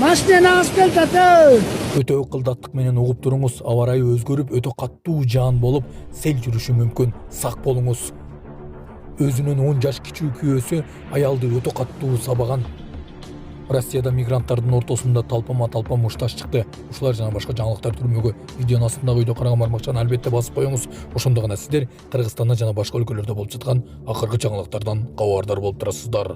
Машина асфальт аты. Өтө ыкылдаттык менен угуп туруңуз. Аба ырайы өзгөрүп, өтө каттуу жаан болуп, сел жүрүшү мүмкүн. Сак болуңуз. Өзүнүн 10 жаш кичүү күйөөсү аялды өтө каттуу сабаган. Россияда мигранттардын ортосунда талпама-талпа мушташ чыкты. Ушулар жана башка жаңылыктар түрмөгү видеонун астындагы үйдө караган бармакчаны албетте басып коюңуз. Ошондо гана сиздер Кыргызстанда жана башка өлкөлөрдө болуп жаткан акыркы жаңылыктардан кабардар болуп турасыздар.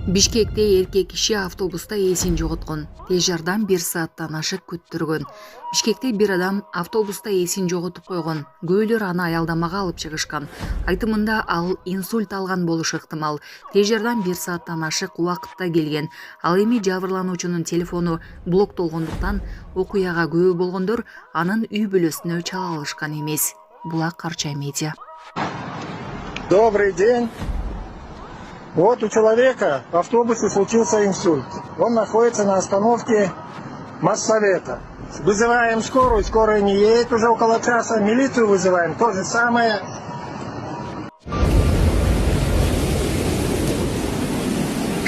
Бишкекте эркек киши автобуста эсин жоготкон. Тез жардам 1 сааттан ашык күттүргөн. Бишкекте бир адам автобуста эсин жоготуп койгон. Көбүлөр аны аялдамага алып чыгышкан. Айтымында ал инсульт алган болушу ыктымал. Тез жардам 1 сааттан ашык убакытта келген. Ал эми жабырлануучунун телефону блоктолгондуктан окуяга күбө болгондор анын үй бүлөсүнө чала алышкан эмес. Булак Арча медиа. Добрый день. Вот у человека в автобусе случился инсульт. Он находится на остановке Моссовета. Вызываем скорую, скорая не едет уже около часа. Милицию вызываем, то же самое.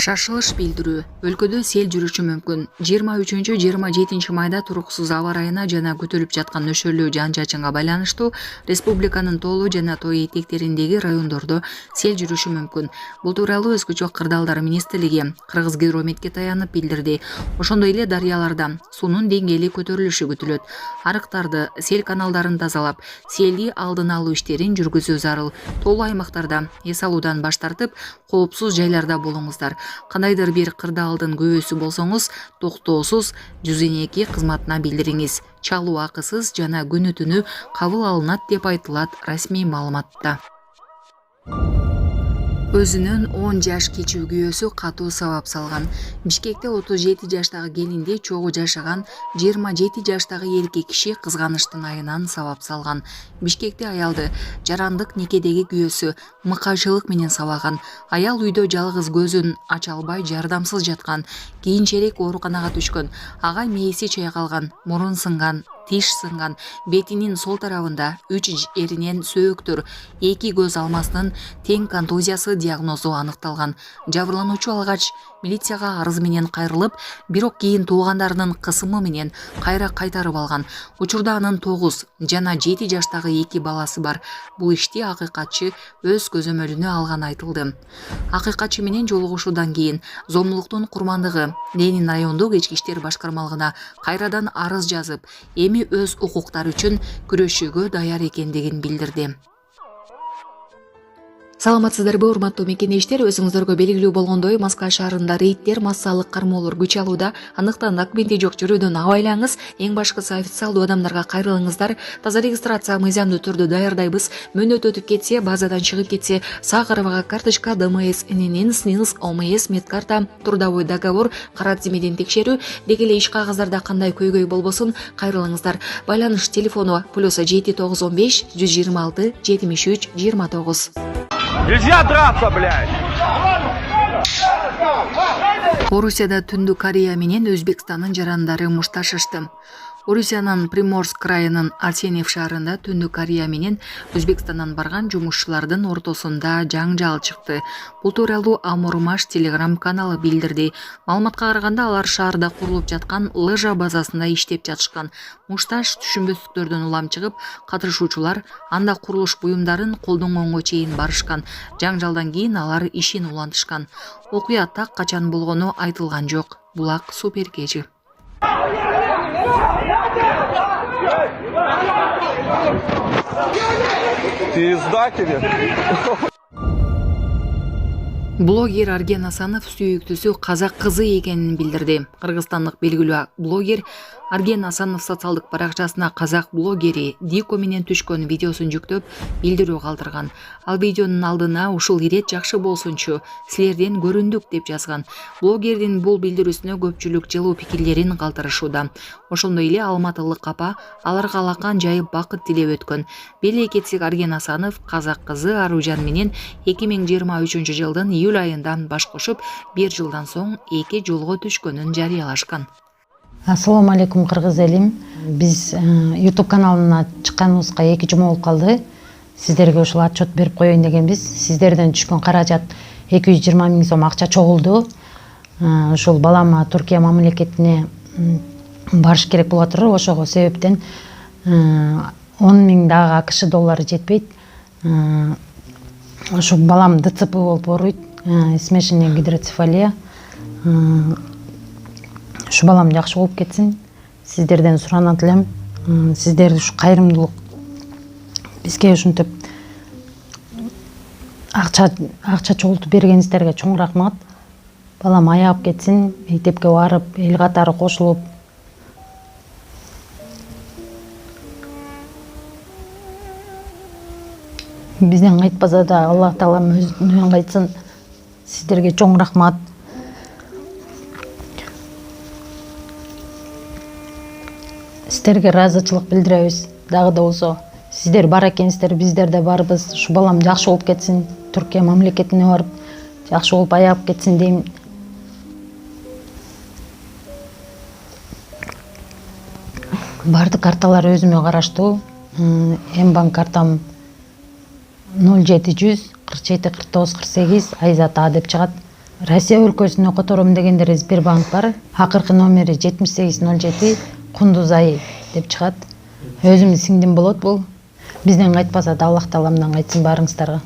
Шашылыш билдирүү. Өлкөдө сел жүрүшү мүмкүн. 23-27 майда туруксуз аба ырайына жана күтүлүп жаткан нөшөрлүү жан-чачынга байланыштуу республиканын тоолуу жана тоо этектериндеги райондордо сел жүрүшү мүмкүн. Бул тууралуу Өзгөчө кырдаалдар министрлиги Кыргызгидрометке таянып билдирди. Ошондой эле дарыяларда суунун деңгээли көтөрүлүшү күтүлөт. Арыктарды, сел каналдарын тазалап, селди алдын алуу иштерин жүргүзүү зарыл. Тоолуу аймактарда эс алуудан баш тартып, коопсуз жайларда болуңуздар. Кандайдыр бир кырдаалдын күбөсү болсоңуз, токтоосуз 112 кызматына билдириңиз. Чалуу акысыз жана күнү-түнү кабыл алынат деп айтылат расмий маалыматта. Өзүнүн 10 жаш кичүү күйөөсү катуу сабап салган. Бишкекте 37 жаштагы келинди чогуу жашаган 27 жаштагы эркек киши кызганыштын айынан сабап салган. Бишкекте аялды жарандык никедеги күйөөсү мыкайчылык менен сабаган. Аял үйдө жалгыз көзүн ача албай жардамсыз жаткан. Кийинчерээк ооруканага түшкөн. Ага мээси чайкалган, мурун сынган, тиш сынган, бетинин сол тарабында 3 жеринен сөөктөр, 2 көз алмасынын тең контузиясы диагнозу аныкталган. Жабырлануучу алгач милицияга арыз менен кайрылып, бирок кийин туугандарынын кысымы менен кайра кайтарып алган. Учурда анын 9 жана 7 жаштагы 2 баласы бар. Бул ишти акыйкатчы өз көзөмөлүнө алган айтылды. Акыйкатчы менен жолугушуудан кийин зомдулуктун курмандыгы Ленин райондук ички иштер башкармалыгына кайрадан арыз жазып, эми өз укуктары үчүн күрөшүүгө даяр экендигин билдирди. Саламатсыздарбы, урматтуу мекенештер, өзүңүздөргө белгилүү болгондой, Москва шаарында рейдтер, массалык кармоолор күч алууда. Андыктан документи жок жүрүүдөн абайлаңыз. Эң башкысы официалдуу адамдарга кайрылыңыздар. Таза регистрация мыйзамдуу түрдө даярдайбыз. Мөөнөт өтүп кетсе, базадан чыгып кетсе, сак арбага карточка, ДМС, ННН, СНИЛС, ОМС, медкарта, трудовой договор, кара тизмеден текшерүү, деги эле иш кагаздарда кандай көйгөй болбосун кайрылыңыздар. Байланыш телефону +7 915 126 73 29. Нельзя драться, блядь! Орусияда Түндүк Корея менен Өзбекстандын жарандары мушташышты. Орусиянын Приморск крайынын Арсеньев шаарында Түндүк Корея менен Өзбекстандан барган жумушчулардын ортосунда жаңжал чыкты. Бул тууралуу Амурмаш телеграм каналы билдирди. Маалыматка караганда алар шаарда курулуп жаткан лыжа базасында иштеп жатышкан. Мушташ түшүнбөстүктөрдөн улам чыгып, катышуучулар анда курулуш буюмдарын колдонгонго чейин барышкан. Жаңжалдан кийин алар ишин улантышкан. Окуя так качан болгону айтылган жок. Булак Суперкечи. Ты издатели? Блогер Арген Асанов сүйүктүүсү казак кызы экенин билдирди. Кыргызстандык белгилүү блогер Арген Асанов социалдык баракчасына казак блогери Дико менен түшкөн видеосун жүктөп, билдирүү калтырган. Ал видеонун алдына ушул ирет жакшы болсунчу, силерден көрүндүк деп жазган. Блогердин бул билдирүүсүнө көпчүлүк жылуу пикирлерин калтырышууда. Ошондой эле алматылык апа аларга алакан жайып бакыт тилеп өткөн. Беле кетсек, Арген Асанов казак кызы Аружан менен 2023 жылдын июль айында баш кошуп, 1 жылдан соң эки жолго түшкөнүн жарыялашкан. Ассаламу алейкум, кыргыз элим. Биз YouTube каналына чыкканыбызга 2 жума болуп калды. Сиздерге ушул отчет берип коеюн дегенбиз. Сиздерден түшкөн каражат 220 000 сом акча чогулду. ушул балама Түркия мамлекетине барыш керек болуп атыр. Ошого себептен 10 000 дагы АКШ доллары жетпейт. Ошо балам ДЦП болуп ооруйт, смешанная гидроцефалия. Ушу балам жакшы болуп кетсин. Сиздерден суранат элем. Сиздер ушу кайрымдуулук бизге ушинтип акча чогултуп бергениңиздерге чоң рахмат. Балам аягып кетсин, мектепке барып, эл катары кошулуп. Бизден кайтпаса да Аллах Таалам өзүнөн кайтсын. Сиздерге чоң рахмат. Сиздерге ыраазычылык билдиребиз. Дагы да болсо сиздер бар экенсиздер, биздер да барбыз. Ушу балам жакшы болуп кетсин, Түркия мамлекетине барып жакшы болуп аягып кетсин дейм. Бардык карталар өзүмө караштуу. Мбанк картам 0700 47 49 48 Айзат А деп чыгат. Россия өлкөсүнө котором дегендер Сбербанк бар. Акыркы номери 7807 Кундуз Ай деп чыгат. Өзүмдүн сиңдим болот бул. Бизден кайтпаса да Аллах Тааламдан кайтсын барыңыздарга.